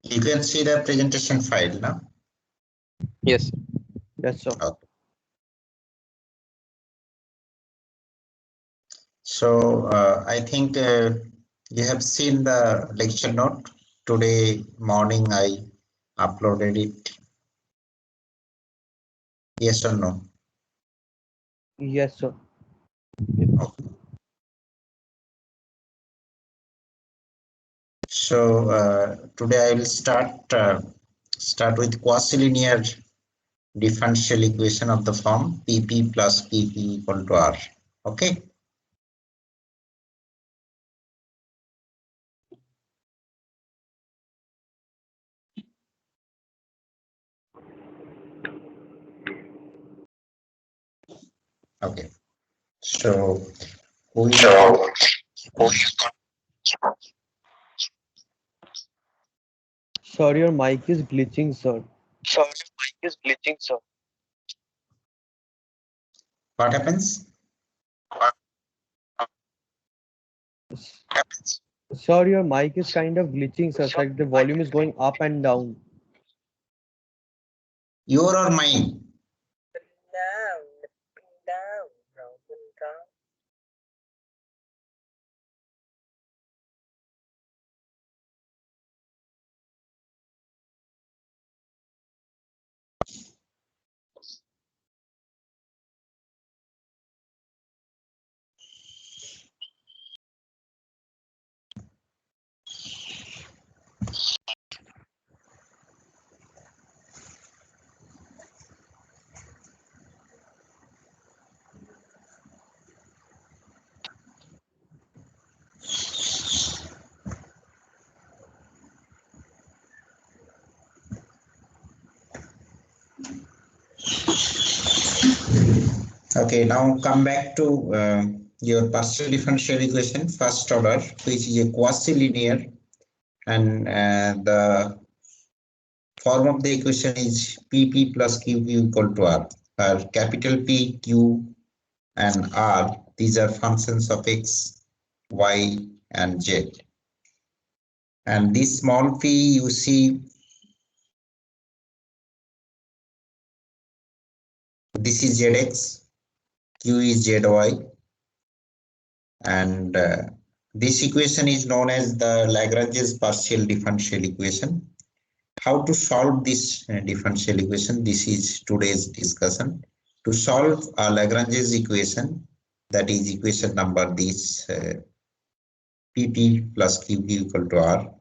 You can see the presentation file now. Yes. Yes, sir. Okay. So I think you have seen the lecture note. Today morning I uploaded it. Yes or no? Yes, sir. Okay. So today I will start with quasi-linear differential equation of the form PP plus PP equal to R. Okay. Okay. So we Sir, your mic is glitching, sir. what happens? Sir, your mic is kind of glitching, sir. It's like the volume is going up and down. Your or mine? Okay, now come back to your partial differential equation, first order, which is a quasi-linear, and the form of the equation is PP plus QQ equal to R, where capital P, Q, and R, these are functions of X, Y, and Z. And this small p, you see, this is ZX, Q is ZY, and this equation is known as the Lagrange's partial differential equation. How to solve this differential equation? This is today's discussion. To solve a Lagrange's equation, that is equation number this PP plus QQ equal to R,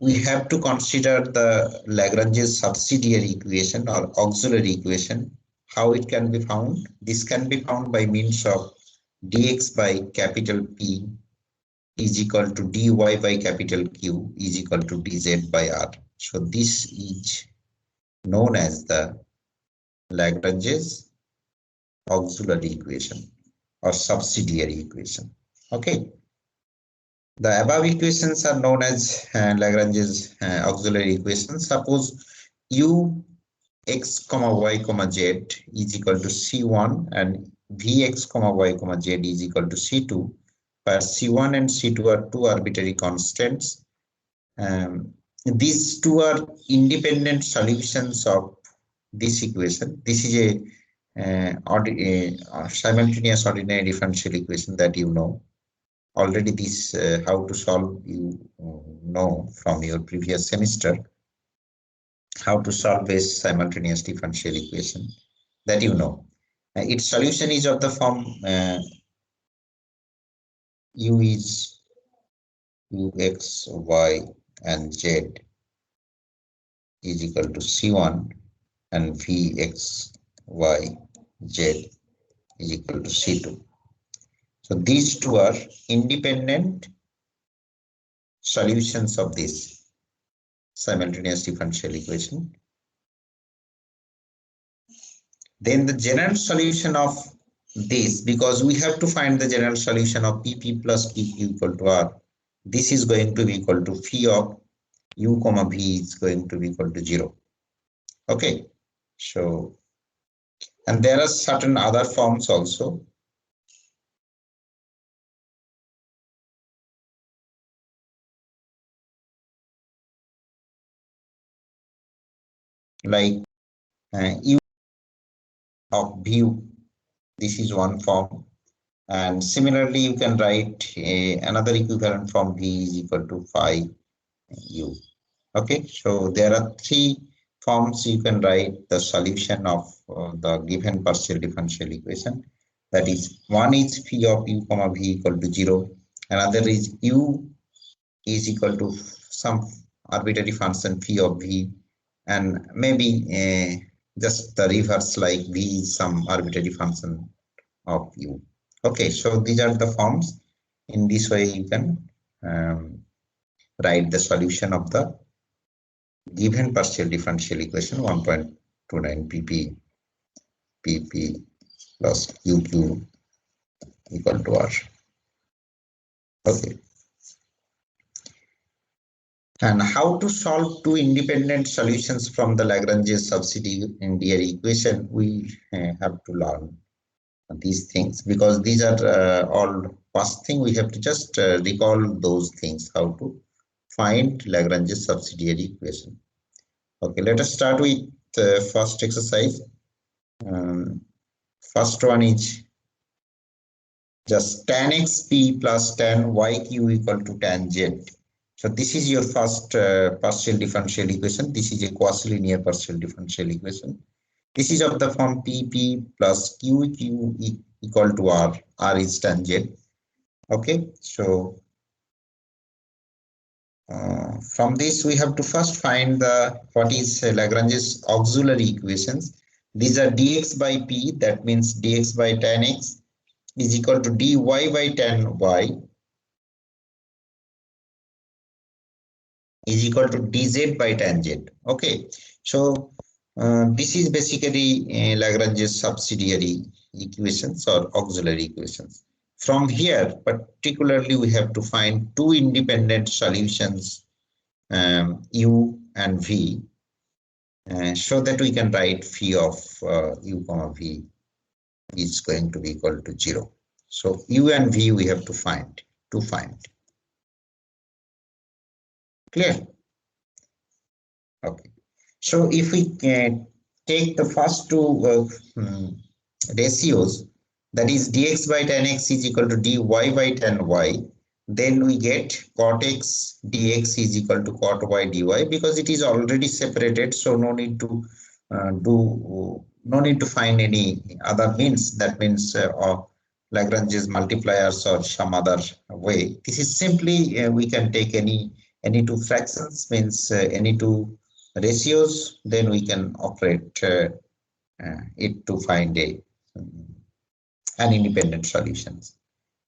we have to consider the Lagrange's subsidiary equation or auxiliary equation. How it can be found? This can be found by means of dx by capital P is equal to dy by capital Q is equal to dz by R. So this is known as the Lagrange's auxiliary equation or subsidiary equation. Okay. The above equations are known as Lagrange's auxiliary equations. Suppose u x comma y comma z is equal to c1 and vx comma y comma z is equal to c2, where c1 and c2 are two arbitrary constants. These two are independent solutions of this equation. This is a simultaneous ordinary differential equation that you know. Already this how to solve you know from your previous semester. How to solve a simultaneous differential equation that you know. Its solution is of the form u is ux, y, and z is equal to c1 and vx, y, z is equal to c2. So these two are independent solutions of this simultaneous differential equation. Then the general solution of this, because we have to find the general solution of PP plus QQ equal to R, this is going to be equal to phi of u comma v is going to be equal to 0. Okay, so, and there are certain other forms also. like u of view. This is one form. And similarly, you can write another equivalent form v is equal to phi u. Okay, so there are three forms you can write the solution of the given partial differential equation. That is, one is phi of u comma v equal to 0. Another is u is equal to some arbitrary function phi of v, and maybe just the reverse, like v is some arbitrary function of u. Okay, so these are the forms. In this way, you can write the solution of the given partial differential equation 1.29 pp plus qq equal to r. Okay. And how to solve two independent solutions from the Lagrange subsidiary equation? We have to learn these things, because these are all first thing we have to just recall those things, how to find Lagrange subsidiary equation. Okay, let us start with the first exercise. First one is just tan xp plus tan yq equal to tan z. So this is your first partial differential equation. This is a quasi-linear partial differential equation. This is of the form pp plus qq equal to r. R is tan z. Okay, so from this we have to first find the what is Lagrange's auxiliary equations. These are dx by p, that means dx by tan x is equal to dy by tan y is equal to dz by tan z. Okay, so this is basically Lagrange's subsidiary equations or auxiliary equations. From here, particularly, we have to find two independent solutions, u and v, so that we can write phi of u comma v is going to be equal to 0. So u and v we have to find. Clear? Okay. So if we take the first two ratios, that is dx by tan x is equal to dy by tan y, then we get cot x dx is equal to cot y dy, because it is already separated, so no need to find any other means. That means Lagrange's multipliers or some other way. This is simply we can take any two fractions, means any two ratios, then we can operate it to find an independent solutions.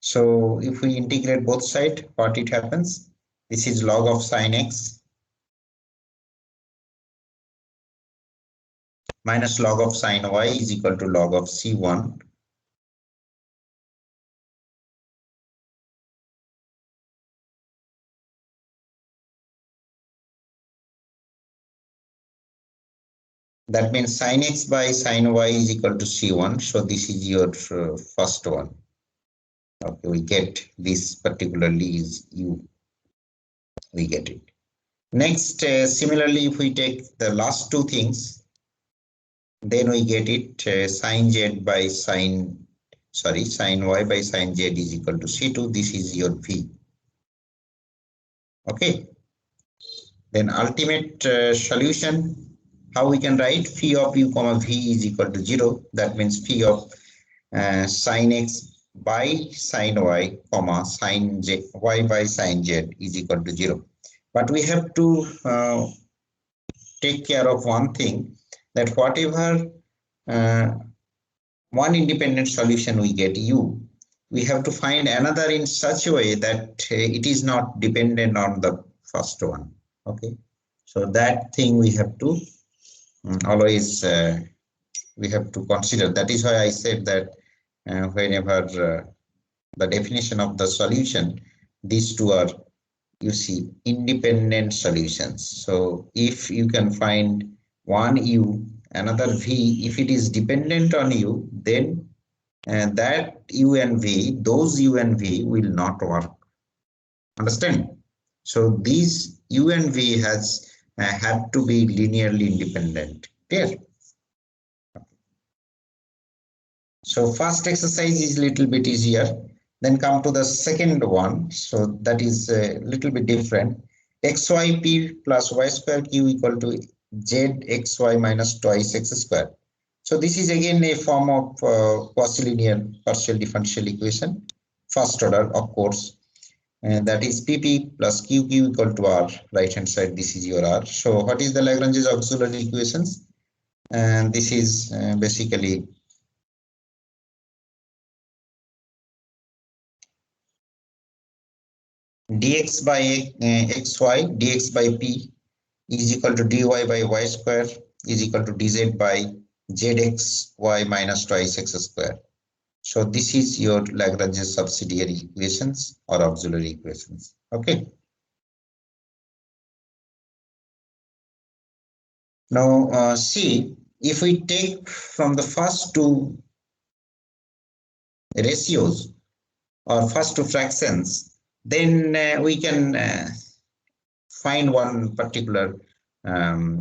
So if we integrate both sides, what it happens? This is log of sin x minus log of sin y is equal to log of c1 that means sin x by sin y is equal to c1. So this is your first one. Okay, we get this particularly is u. We get it. Next, similarly, if we take the last two things, then we get it sin y by sin z is equal to c2. This is your v. Okay. Then ultimate solution, how we can write phi of u comma v is equal to 0. That means phi of sin x by sin y comma sin y by sin z is equal to 0. But we have to take care of one thing, that whatever one independent solution we get u, we have to find another in such a way that it is not dependent on the first one. Okay, so that thing we have to always we have to consider. That is why I said that whenever the definition of the solution, these two are, you see, independent solutions. So if you can find one u, another v, if it is dependent on u, then that u and v, those u and v will not work. Understand? So these u and v has have to be linearly independent. Clear? So first exercise is little bit easier. Then come to the second one. So that is a little bit different. xyp plus y square q equal to zxy minus twice x square. So this is again a form of quasi-linear partial differential equation, first order, of course. And that is pp plus qq equal to r. Right hand side, this is your r. So what is the Lagrange's auxiliary equations? And this is basically dx by xy dx by p is equal to dy by y square is equal to dz by zxy minus twice x square. So this is your Lagrange's subsidiary equations or auxiliary equations. Okay. Now see, if we take from the first two ratios or first two fractions, then we can find one particular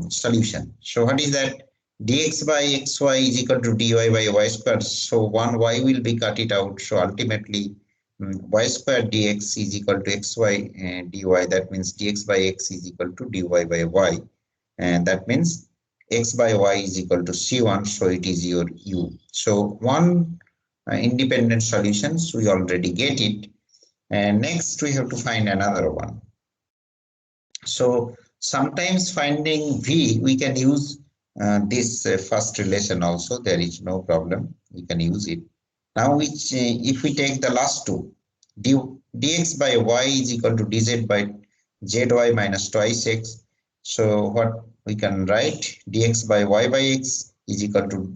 solution. So what is that? Dx by xy is equal to dy by y square. So one y will be cut it out. So ultimately y square dx is equal to xy dy. That means dx by x is equal to dy by y. And that means x by y is equal to c1. So it is your u. So one independent solutions, we already get it. And next we have to find another one. So sometimes finding v, we can use this first relation also. There is no problem. We can use it. Now, which if we take the last two, dx by y is equal to dz by zy minus twice x. So what we can write, dx by y by x is equal to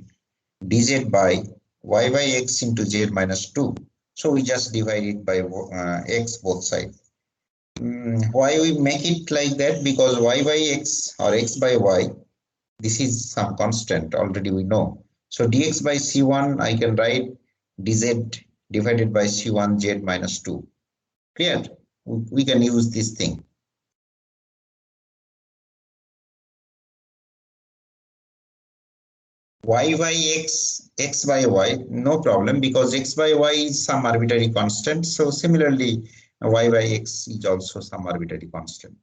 dz by y by x into z minus 2. So we just divide it by x both sides. Why we make it like that? Because y by x or x by y, this is some constant already we know. So dx by c1, I can write dz divided by c1 z minus 2. Clear? We can use this thing. Y by x, x by y, no problem, because x by y is some arbitrary constant. So similarly, y by x is also some arbitrary constant.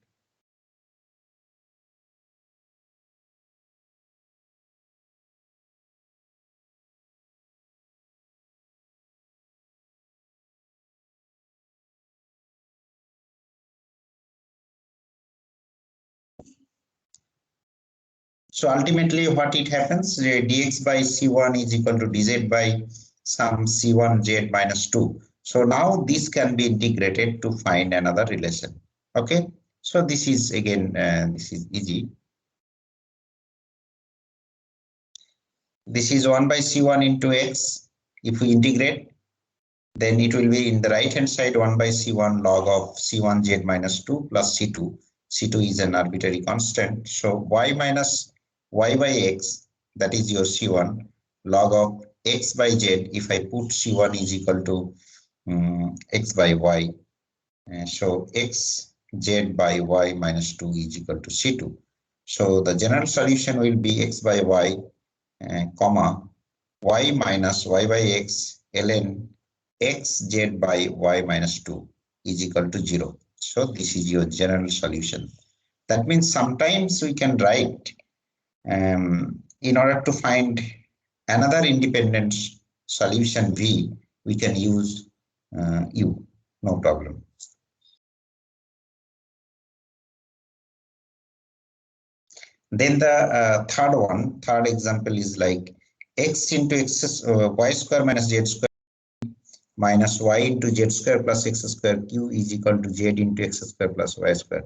So ultimately what it happens, dx by c1 is equal to dz by some c1 z minus 2. So now this can be integrated to find another relation. Okay. So this is again, this is easy. This is 1 by c1 into x. If we integrate, then it will be in the right hand side 1 by c1 log of c1 z minus 2 plus c2. C2 is an arbitrary constant. So y minus y by x, that is your c1, log of x by z. If I put c1 is equal to x by y, so x z by y minus 2 is equal to c2. So the general solution will be x by y, comma, y minus y by x ln x z by y minus 2 is equal to 0. So this is your general solution. That means sometimes we can write, in order to find another independent solution v, we can use u, no problem. Then the third example is like x into x y square minus z square minus y into z square plus x square q is equal to z into x square plus y square.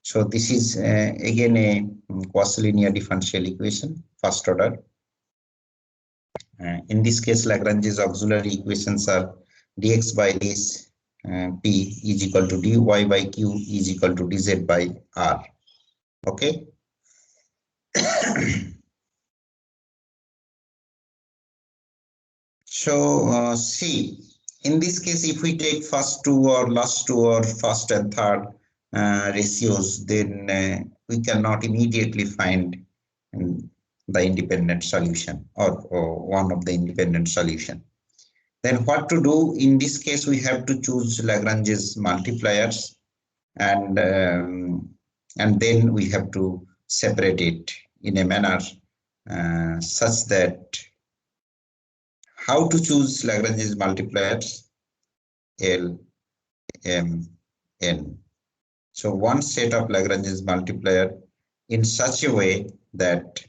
So this is again a quasi-linear differential equation, first order. In this case, Lagrange's auxiliary equations are dx by this p is equal to dy by q is equal to dz by r. Okay. So see, in this case, if we take first two or last two or first and third, ratios, then we cannot immediately find the independent solution or one of the independent solution. Then what to do in this case? We have to choose Lagrange's multipliers, and then we have to separate it in a manner such that how to choose Lagrange's multipliers? L, M, N. So one set of Lagrange's multiplier in such a way that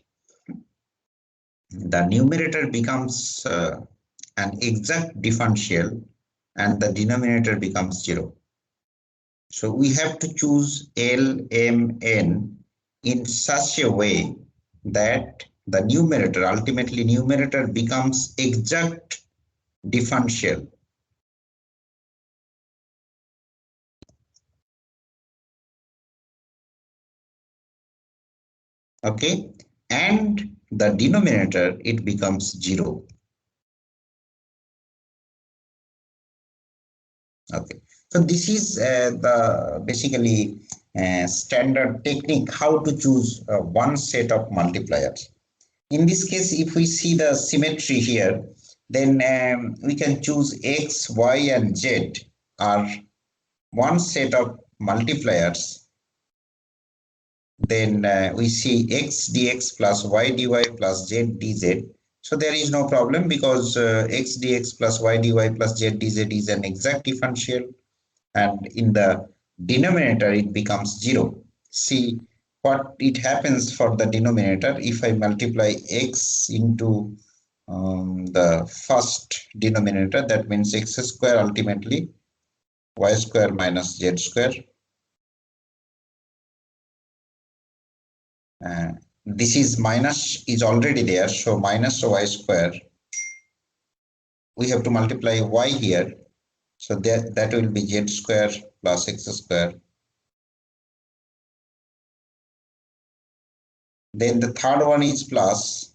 the numerator becomes an exact differential and the denominator becomes 0. So we have to choose L, M, N in such a way that the numerator, ultimately numerator, becomes exact differential. Okay, and the denominator, it becomes 0. Okay, so this is the basically standard technique how to choose one set of multipliers. In this case, if we see the symmetry here, then we can choose x, y, and z are one set of multipliers. Then we see x dx plus y dy plus z dz. So there is no problem because x dx plus y dy plus z dz is an exact differential, and in the denominator it becomes 0. See what it happens for the denominator. If I multiply x into the first denominator, that means x square, ultimately y square minus z square. This is minus is already there, so minus y square. We have to multiply y here, so that will be z square plus x square. Then the third one is plus,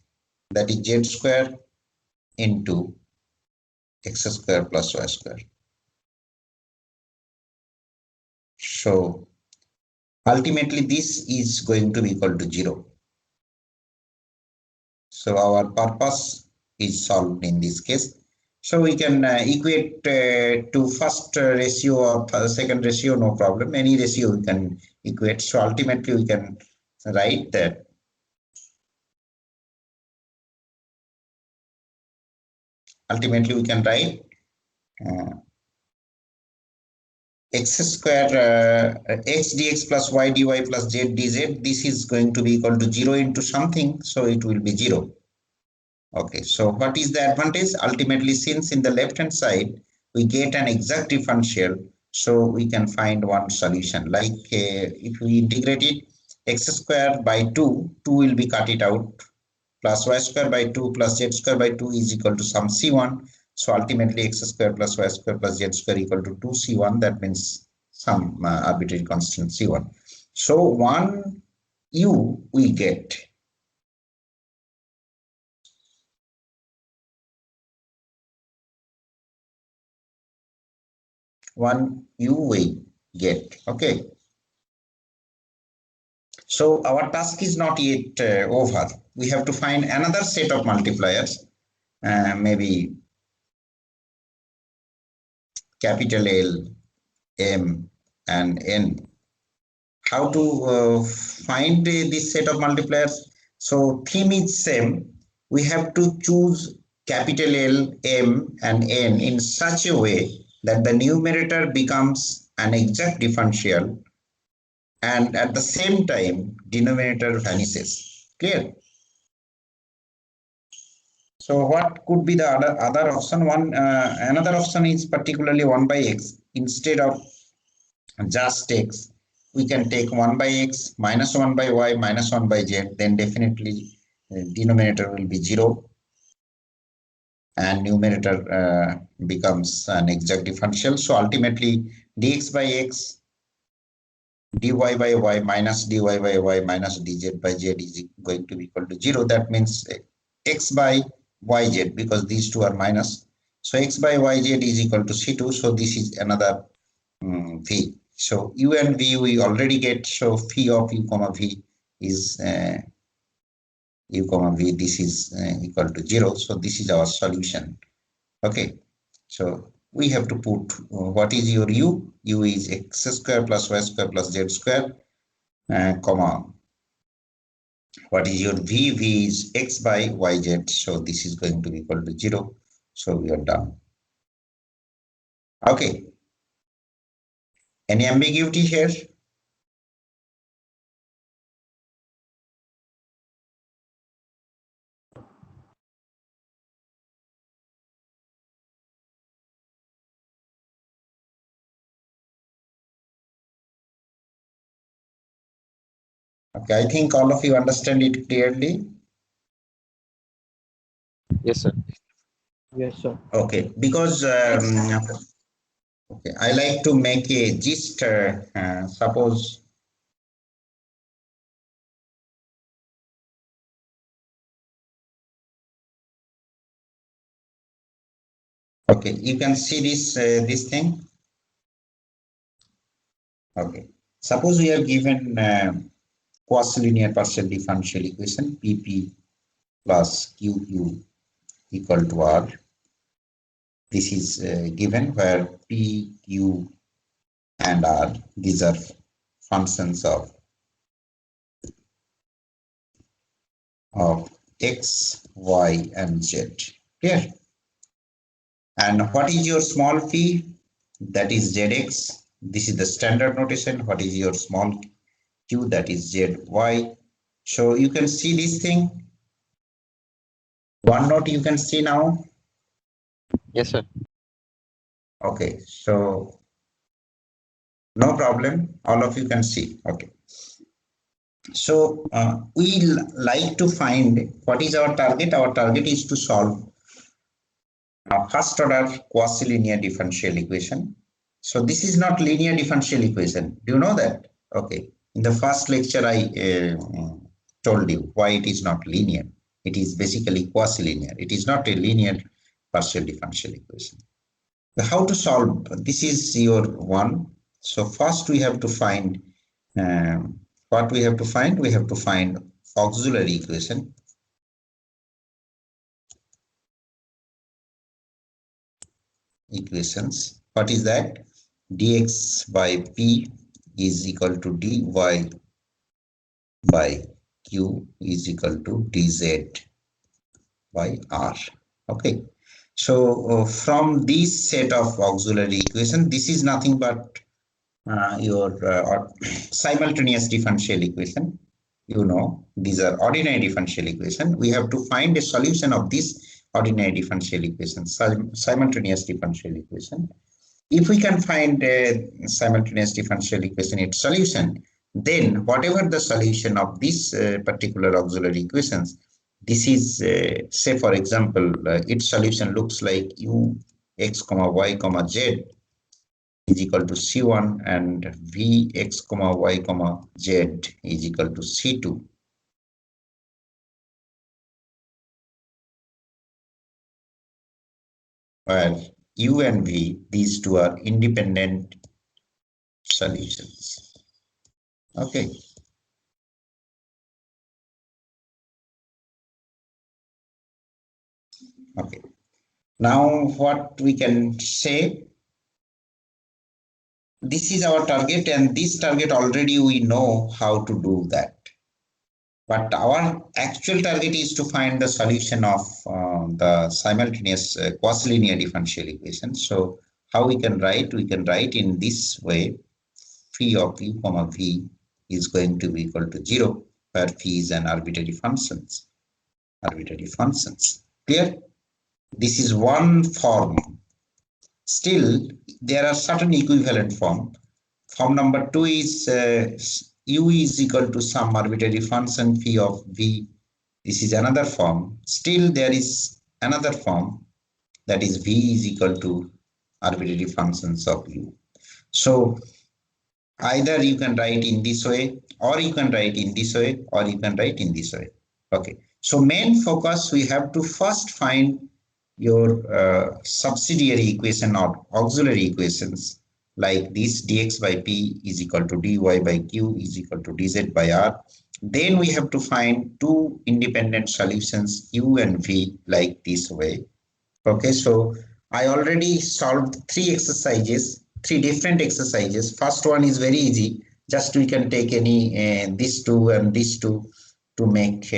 that is z square into x square plus y square. So ultimately this is going to be equal to 0. So our purpose is solved in this case. So we can equate to first ratio or second ratio, no problem. Any ratio we can equate. So ultimately we can write that x square x dx plus y dy plus z dz. This is going to be equal to 0 into something, so it will be 0. Okay, so what is the advantage? Ultimately, since in the left hand side we get an exact differential, so we can find one solution. Like if we integrate it, x square by 2 will be cut it out, plus y square by 2 plus z square by 2 is equal to some c1. So ultimately x square plus y square plus z square equal to 2c1. That means some arbitrary constant c1. So 1 u we get. One u we get. Okay. So our task is not yet over. We have to find another set of multipliers, maybe capital L, M, and N. How to find this set of multipliers? So theme is same. We have to choose capital L, M, and N in such a way that the numerator becomes an exact differential, and at the same time denominator vanishes. Clear? So what could be the other option? Another option is particularly 1 by x. Instead of just x, we can take 1 by x minus 1 by y minus 1 by z. Then definitely denominator will be 0 and numerator becomes an exact differential. So ultimately dx by x, dy by y minus dy by y minus dz by z is going to be equal to 0. That means x by yz, because these two are minus. So x by yz is equal to c2. So this is another v. So u and v we already get. So phi of u comma v is u comma v. This is equal to 0. So this is our solution. Okay. So we have to put what is your u? U is x square plus y square plus z square, comma. What is your v? V is x by yz. So this is going to be equal to 0. So we are done. Okay. Any ambiguity here? Okay, I think all of you understand it clearly. Yes, sir. Yes, sir. Okay, because okay, I like to make a gist. Suppose okay, you can see this thing. Okay, suppose we are given quasi-linear partial differential equation PP plus QQ equal to R. This is given where P, Q, and R, these are functions of x, y, and z. Clear? And what is your small p? That is zx. This is the standard notation. What is your small q? That is zy. So you can see this thing. One note you can see now. Yes, sir. Okay, so no problem. All of you can see. Okay. So we like to find what is our target. Our target is to solve first order quasi-linear differential equation. So this is not linear differential equation. Do you know that? Okay. In the first lecture, I told you why it is not linear. It is basically quasi-linear. It is not a linear partial differential equation. How to solve? This is your one. So first we have to find what we have to find. We have to find auxiliary equation. Equations. What is that? Dx by p is equal to dy by q is equal to dz by r. Okay. So from this set of auxiliary equation, this is nothing but your simultaneous differential equation. You know, these are ordinary differential equation. We have to find a solution of this ordinary differential equation, simultaneous differential equation. If we can find a simultaneous differential equation, its solution, then whatever the solution of this particular auxiliary equations, this is say for example, its solution looks like u x comma y comma z is equal to c1 and v x comma y comma z is equal to c2. Where u and v, these two are independent solutions. Okay. Okay. Now what we can say, this is our target, and this target already we know how to do that. But our actual target is to find the solution of the simultaneous quasi-linear differential equation. So how we can write? We can write in this way: phi of u comma v is going to be equal to 0, where phi is an arbitrary functions. Arbitrary functions. Clear? This is one form. Still, there are certain equivalent form. Form number 2 is u is equal to some arbitrary function phi of v. This is another form. Still, there is another form, that is v is equal to arbitrary functions of u. So either you can write in this way, or you can write in this way, or you can write in this way. Okay. So main focus, we have to first find your subsidiary equation or auxiliary equations like this, dx by p is equal to dy by q is equal to dz by r. Then we have to find two independent solutions u and v like this way. Okay, so I already solved three different exercises. First one is very easy. Just we can take any these two and these two to make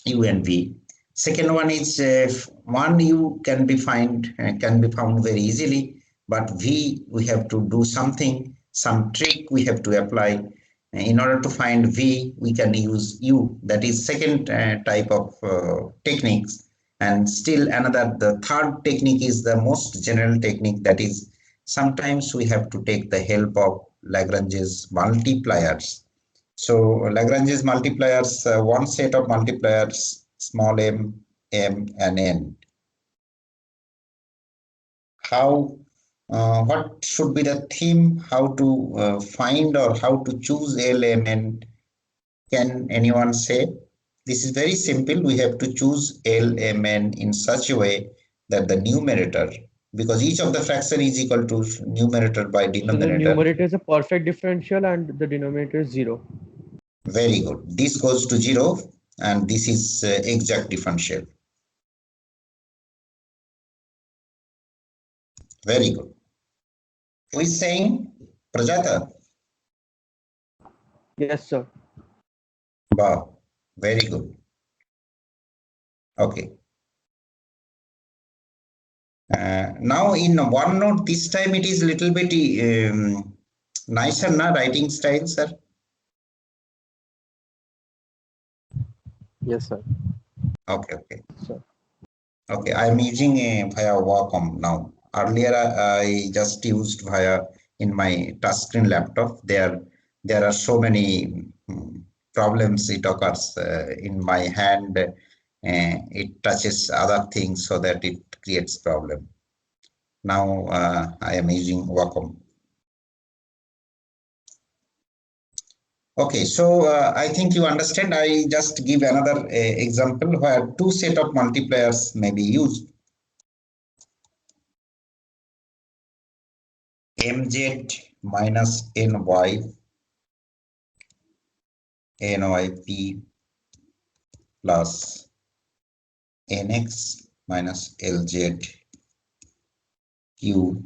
U and V. Second one is one U can be found very easily, but V we have to do something, some trick we have to apply. In order to find V, we can use U. That is second type of techniques. And still another, the third technique is the most general technique. That is sometimes we have to take the help of Lagrange's multipliers. So Lagrange's multipliers, one set of multipliers, small m, m, and n. What should be the theme? How to find or how to choose L, M, N? Can anyone say? This is very simple. We have to choose L, M, N in such a way that the numerator, because each of the fraction is equal to numerator by So the denominator. numerator is a perfect differential and the denominator is 0. Very good. This goes to 0 and this is exact differential. Very good. Who is saying? Prajata? Yes, sir. Wow. Very good. Okay. Now in OneNote, this time it is little bit nicer, na writing style, sir? Yes, sir. Okay, okay. Sir. Okay, I'm using via Wacom now. Earlier, I just used via in my touchscreen laptop. There are so many problems it occurs in my hand. It touches other things so that it creates problem. Now I am using Wacom. Okay, so I think you understand. I just give another example where two set of multipliers may be used. Mz minus ny, nyp plus nx minus lz q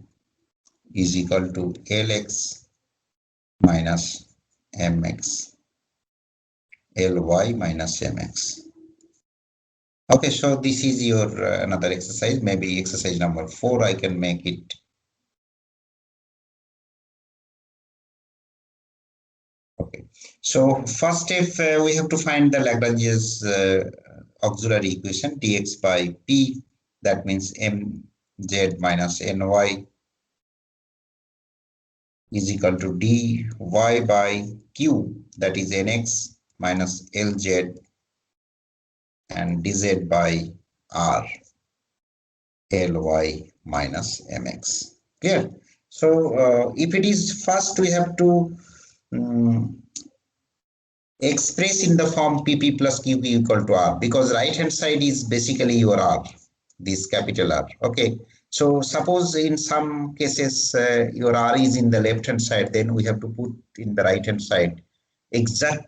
is equal to lx minus mx ly minus mx. Okay, so this is your another exercise, maybe exercise number 4. I can make it. Okay, so first if we have to find the Lagrange's auxiliary equation dx by p, that means mz minus ny is equal to dy by q, that is nx minus lz and dz by r ly minus mx. Clear? So if it is first, we have to express in the form pp plus qp equal to r, because right hand side is basically your r, this capital R. Okay, so suppose in some cases your r is in the left hand side, then we have to put in the right hand side exact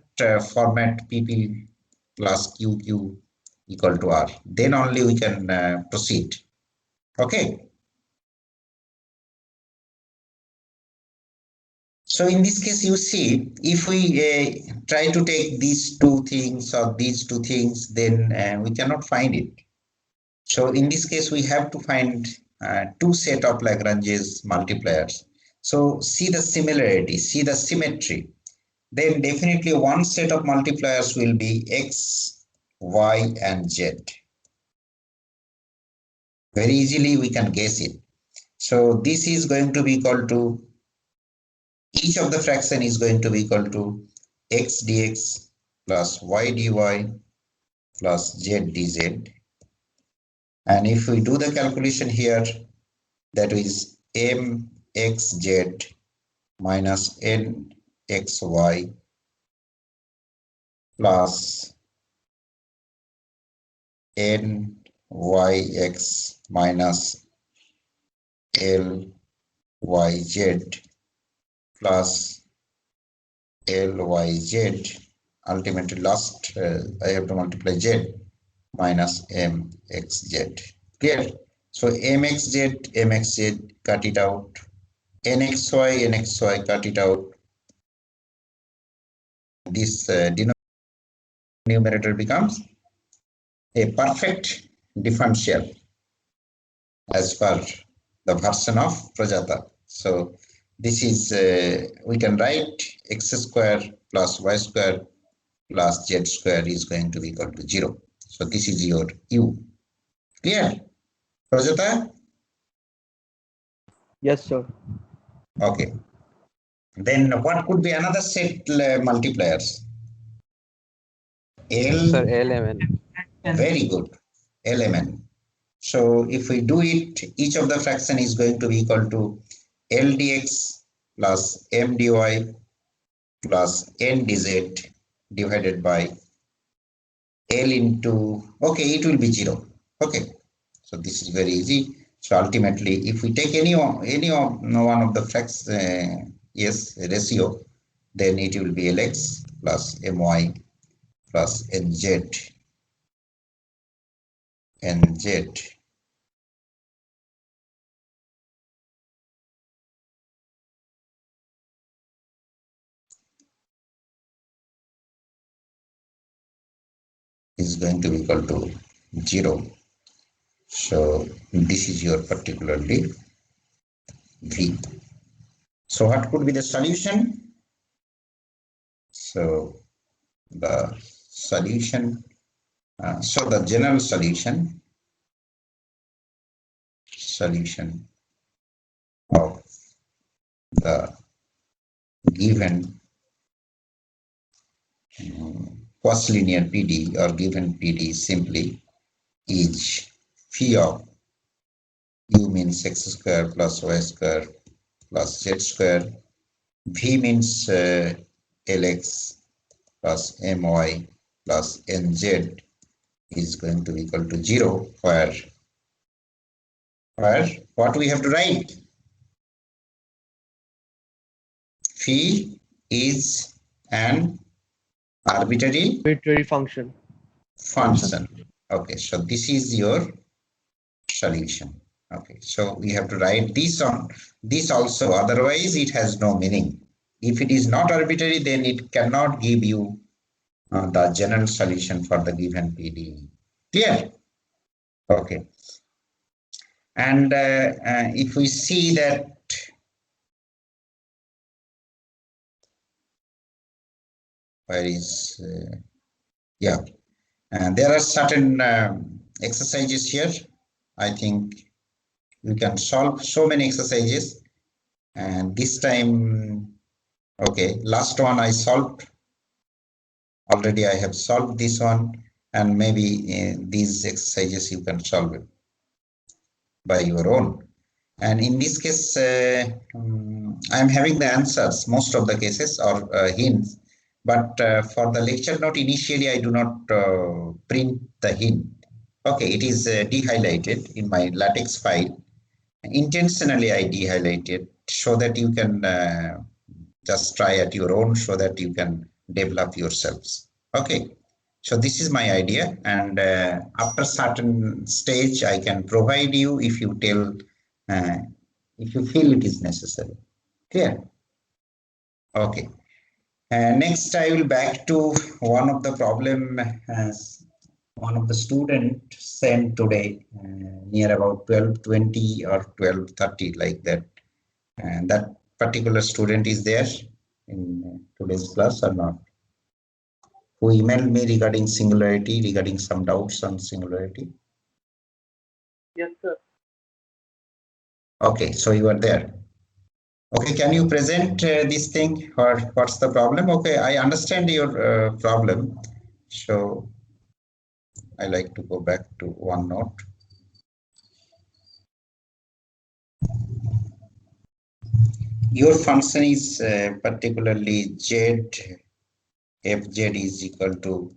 format pp plus qq equal to r, then only we can proceed. Okay, so in this case, you see, if we try to take these two things or these two things, then we cannot find it. So in this case, we have to find two set of Lagrange's multipliers. So see the similarity, see the symmetry. Then definitely one set of multipliers will be x, y, and z. Very easily we can guess it. So this is going to be equal to, each of the fraction is going to be equal to x dx plus y dy plus z dz. And if we do the calculation here, that is mxz minus nxy plus nyx minus yz plus lyz. Ultimately, last I have to multiply z minus mxz. Clear? So mxz cut it out. nxy cut it out. This denominator becomes a perfect differential as per the version of Prajata. So this is, we can write x square plus y square plus z square is going to be equal to 0. So this is your u. Clear? Prajata? Yes, sir. Okay. Then what could be another set multipliers? Sir, L, LMN. very good. LMN. So if we do it, each of the fraction is going to be equal to L dx plus m dy plus n dz divided by L into, okay, it will be 0. Okay, so this is very easy. So ultimately, if we take any of one of the yes, ratio, then it will be Lx plus my plus nz is going to be equal to 0. So this is your particularly V. So what could be the solution? So the solution, so the general solution of the given quasi-linear PD or given PD simply is phi of u means x square plus y square plus z square. V means Lx plus my plus nz is going to be equal to 0, where what we have to write? Phi is an arbitrary Arbitrary function. function. Okay, so this is your solution. Okay, so we have to write this on this also, otherwise it has no meaning. If it is not arbitrary, then it cannot give you the general solution for the given PD. Clear? Okay. And if we see that where is yeah, and there are certain exercises here. I think we can solve so many exercises, and this time, okay, last one I solved already. I have solved this one, and maybe these exercises you can solve it by your own. And in this case, I'm having the answers, most of the cases or hints, but for the lecture note, initially I do not print the hint. Okay, it is de-highlighted in my LaTeX file. Intentionally, I de-highlighted so that you can just try at your own, so that you can develop yourselves. Okay, so this is my idea, and after certain stage, I can provide you if you tell, if you feel it is necessary. Clear? Okay. Next, I will back to one of the problem as one of the student sent today, near about 12:20 or 12:30, like that. And that particular student is there in today's class or not? Who emailed me regarding singularity, regarding some doubts on singularity? Yes, sir. Okay, so you are there. Okay, can you present this thing, or what's the problem? Okay, I understand your problem. So I like to go back to OneNote. Your function is particularly z, fz is equal to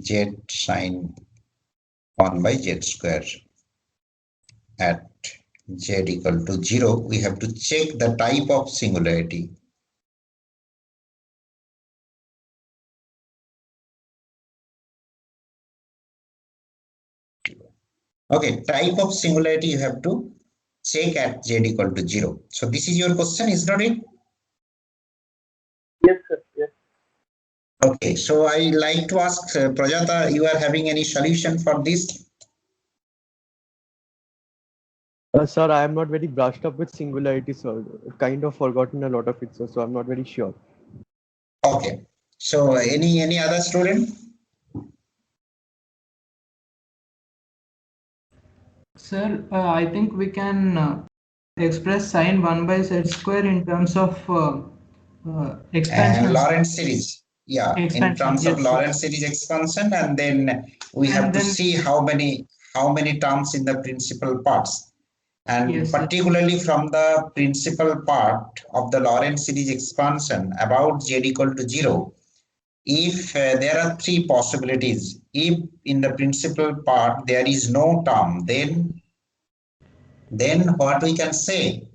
z sine 1 by z square at z equal to 0, we have to check the type of singularity. Okay, type of singularity you have to check at z equal to 0. So this is your question, is not it? Yes, sir. Yes. Okay, so I like to ask Prajata, you are having any solution for this? Sir, I am not very brushed up with singularity, sir. Kind of forgotten a lot of it, sir, so I'm not very sure. Okay, so any other student? Sir, I think we can express sine 1 by z square in terms of expansion. Lorentz series. Yeah, in Expansion, terms of yes, sir. Lorentz series expansion, and then we have to see how many terms in the principal parts. And Yes, sir. particularly from the principal part of the Lorentz series expansion about z equal to 0, if there are three possibilities, if in the principal part there is no term, then what we can say?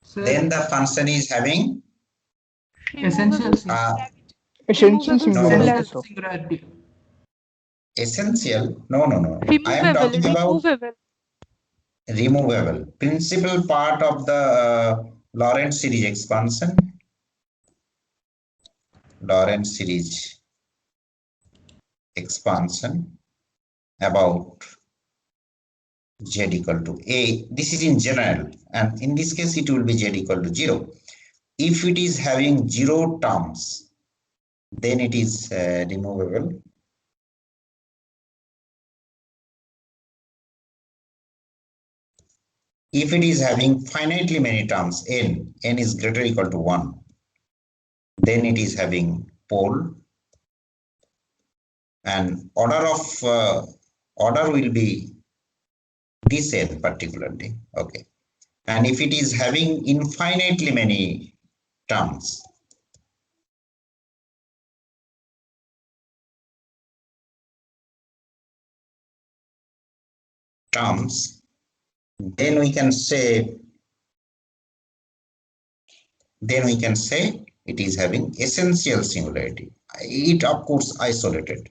Sir, Then the function is having essential Essential no, singularity, sir. singularity. essential. No. I am talking about removable. Principal part of the Lorentz series expansion. Lorentz series expansion about z equal to a. This is in general, and in this case it will be z equal to 0. If it is having 0 terms, then it is removable. If it is having finitely many terms, n is greater or equal to 1, then it is having pole, and order will be this n particularly. Okay, and if it is having infinitely many terms, then we can say it is having essential singularity. It of course isolated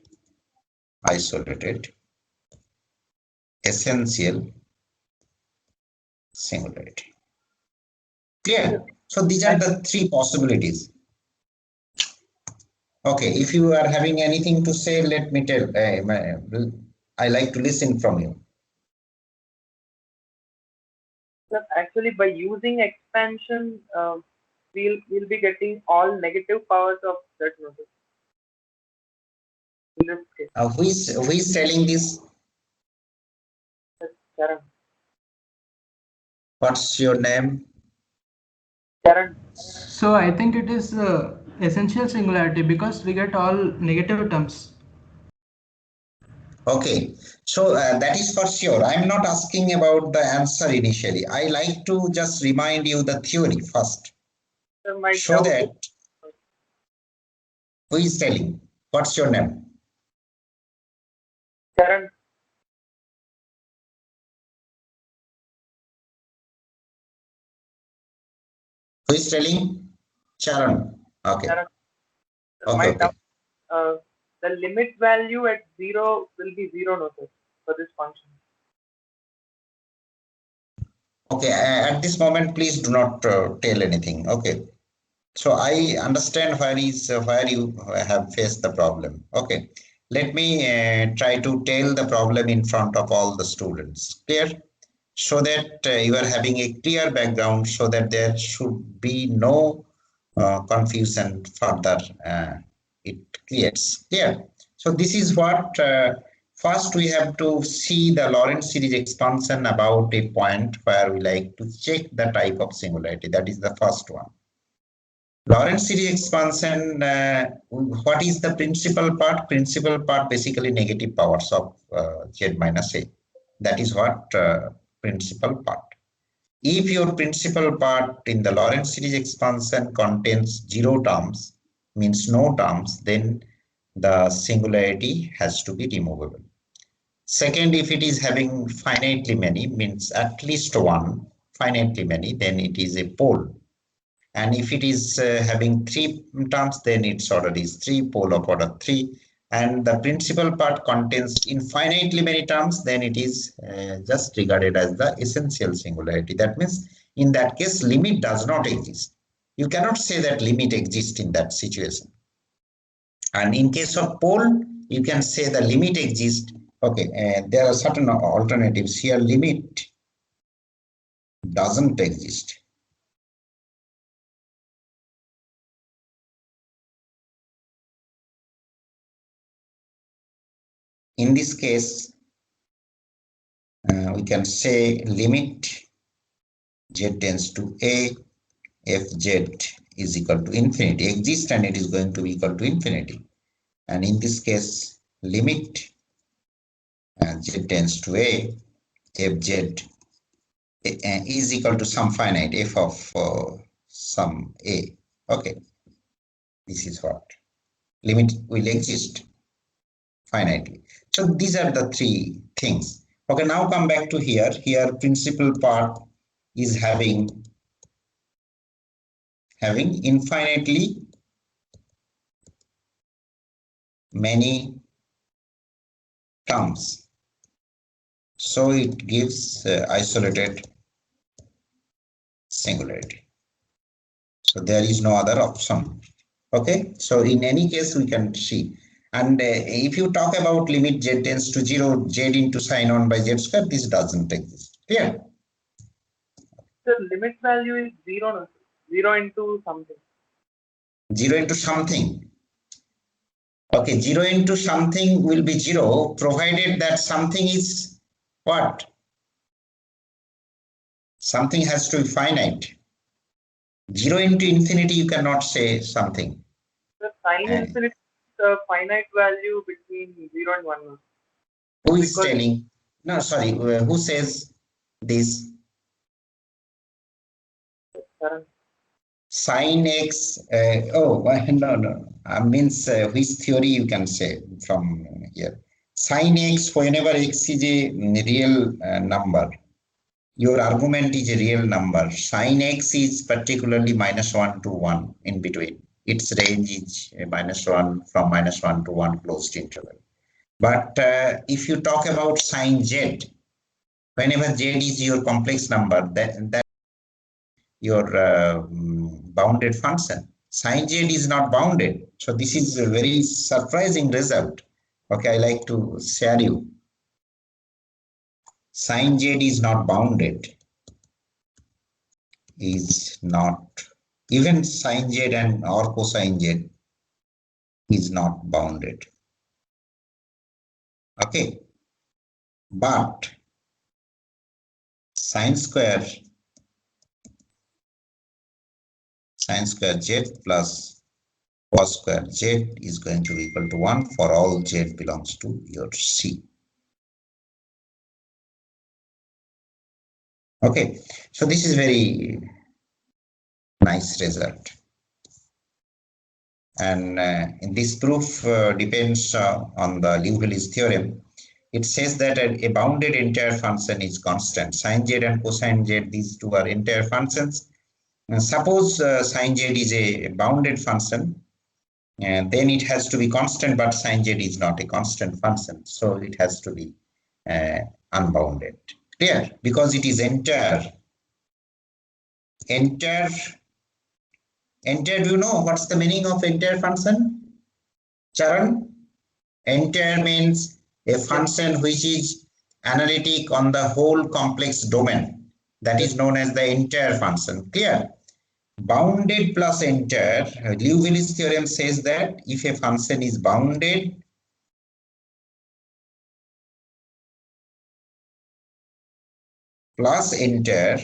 essential singularity. Clear? So these are the three possibilities. Okay, if you are having anything to say, let me tell. I like to listen from you. Sir, actually, by using expansion, we'll be getting all negative powers of that number. In this case, Who is telling this? Karan. What's your name? Karan. So I think it is essential singularity because we get all negative terms. Okay, so that is for sure. I'm not asking about the answer initially. I like to just remind you the theory first. Sir, my So doubt that who is telling? What's your name? Karan. Who is telling? Charan. Okay. Karan. Sir, Okay. my Okay. doubt, the limit value at 0 will be 0, no, sir, for this function. Okay. At this moment, please do not tell anything. Okay. So I understand where you have faced the problem. Okay. Let me try to tell the problem in front of all the students. Clear? So that you are having a clear background, so that there should be no confusion further. It creates clear. So this is what first we have to see the Lorentz series expansion about a point where we like to check the type of singularity. That is the first one. Lorentz series expansion, what is the principal part? Principal part basically negative powers of z minus a. That is what principal part. If your principal part in the Lorentz series expansion contains 0 terms, means no terms, then the singularity has to be removable. Second, if it is having finitely many, means at least one, finitely many, then it is a pole. And if it is having 3 terms, then its order is 3, pole of order 3. And the principal part contains infinitely many terms, then it is just regarded as the essential singularity. That means in that case, limit does not exist. You cannot say that limit exists in that situation. And in case of pole, you can say the limit exists. Okay, there are certain alternatives here. Limit doesn't exist. In this case, we can say limit z tends to a, fz is equal to infinity exists, and it is going to be equal to infinity. And in this case, limit z tends to a, fz is equal to some finite f of some a. Okay, this is what limit will exist finitely. So these are the 3 things. Okay, now come back to here. Here, principal part is having infinitely many terms. So it gives isolated singularity. So there is no other option. Okay, so in any case, we can see. And if you talk about limit z tends to 0, z into sine 1 by z square, this doesn't exist. Clear? The limit value is 0, no? 0 into something. 0 into something. Okay, 0 into something will be 0, provided that something is what? Something has to be finite. 0 into infinity, you cannot say something. The sine infinity is a finite value between 0 and 1. No? Who is telling? No, sorry, who says this? Sin x, no. Means which theory you can say from here? Sin x, whenever x is a real number, your argument is a real number. Sin x is particularly -1 to 1 in between. Its range is -1 from -1 to 1 closed interval. But if you talk about sin z, whenever z is your complex number, that your bounded function. Sin z is not bounded. So this is a very surprising result. Okay, I like to share you. Sin z is not bounded. Is not. Even sin z and or cosine z is not bounded. Okay. But sine square z plus cos square z is going to be equal to 1 for all z belongs to your C. Okay, so this is very nice result. And in this proof depends on the Lingualis theorem. It says that a bounded entire function is constant. Sin z and cosine z, these two are entire functions. Suppose sin z is a bounded function, and then it has to be constant, but sin z is not a constant function, so it has to be unbounded. Clear? Because it is entire. Entire, do you know what's the meaning of entire function? Charan? Entire means a function which is analytic on the whole complex domain. That is known as the entire function. Clear? Bounded plus entire, Lingualis theorem says that if a function is bounded, plus entire,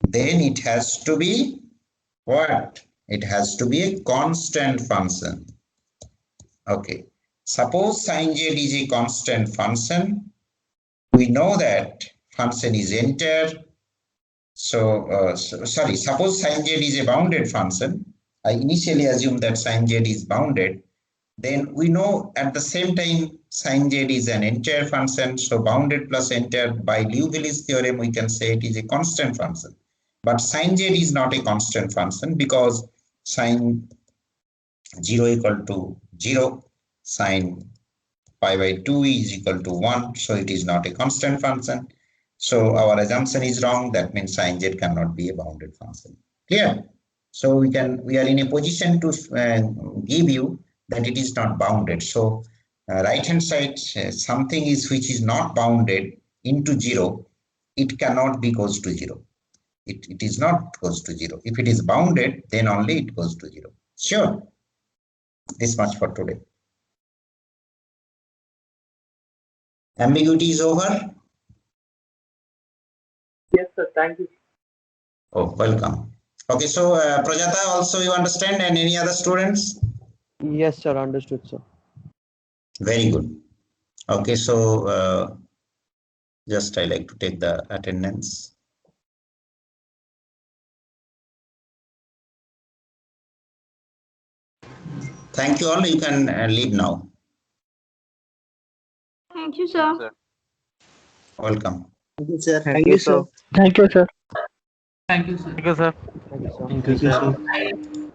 then it has to be what? It has to be a constant function. Okay. Suppose sin z is a constant function. We know that function is entire. Sorry, suppose sin z is a bounded function. I initially assume that sin z is bounded. then we know at the same time sin z is an entire function. So bounded plus entire, by Lingualis theorem, we can say it is a constant function. But sin z is not a constant function because sin 0 equal to 0, sin pi by 2 is equal to 1. So it is not a constant function. So our assumption is wrong. That means sin z cannot be a bounded function. Clear? So we are in a position to give you that it is not bounded. So right hand side, something is which is not bounded into 0, it cannot be goes to 0. It is not goes to 0. If it is bounded, then only it goes to 0. Sure. This much for today. Ambiguity is over. Yes, sir. Thank you. Oh, welcome. Okay, so Prajata, also you understand, and any other students? Yes, sir. Understood, sir. Very good. Okay, so just I like to take the attendance. Thank you all. You can leave now. Thank you, sir. Welcome. Thank you, sir. Thank you, sir. Thank you, sir. Thank you, sir. Thank you, sir. Thank you, sir.